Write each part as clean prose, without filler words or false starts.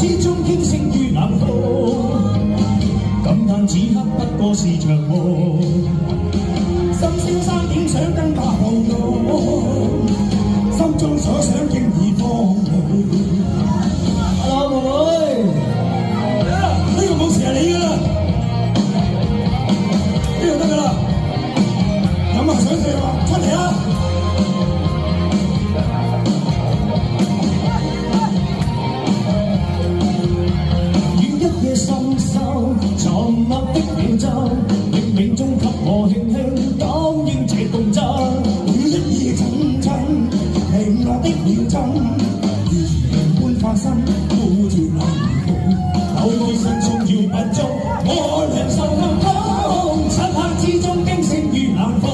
之中傾瀉於冷風，感嘆此刻不過是場夢。深宵3點想跟他抱擁，心中所想經已放棄。Hello， 妹妹，呢個舞池係你㗎啦，呢度得㗎啦，飲下水先啊，出嚟啊！深深沉默的秒針，冥冥中給我輕輕感應這動真。每一夜陣陣停落的秒針，如陽般化身，呼住冷風。口內身中要不足，我良受暗風。漆黑之中驚醒於冷風，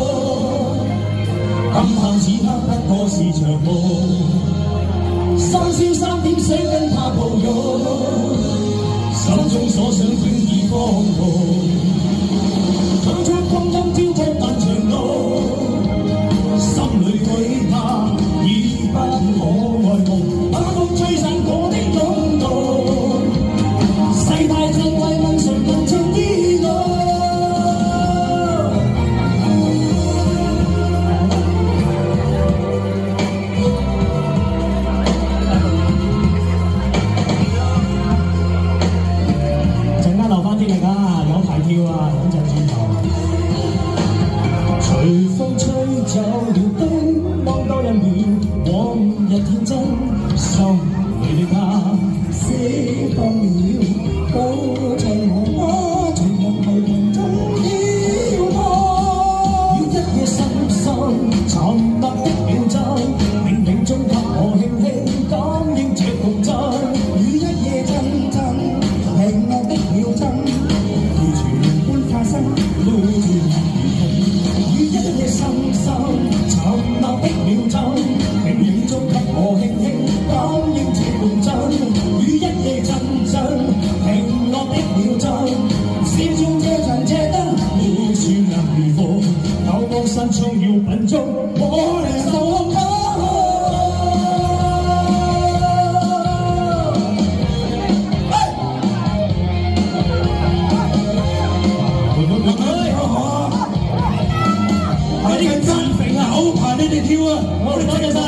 感嘆此刻不過是場夢。深宵3點想跟他抱擁，心中所想竟已荒蕪，長出光陰挑出漫長路，心裏對他已不可愛慕。冷風吹散我的衝動，世態珍貴問誰人情意濃。留返啲力啊，有排跳啊，等陣轉頭。隨風吹走了冰，望多一秒往日天真，心裏的他釋放了，都在我情人迷魂中飄泊。要一夜深深沉默的秒針，冥冥中給我輕輕感應這共振。與一夜陣陣停落的秒針，如傳般化身，擼住冷風。與一夜深深沉默的秒針，冥冥中給我輕輕感應這共振。與一夜陣陣停落的秒針，閃中這盞這燈，擼住冷風。透光身中要品足，我靈受暗風。快啲嘅自肥啊，好排你哋跳啊！我哋多謝晒。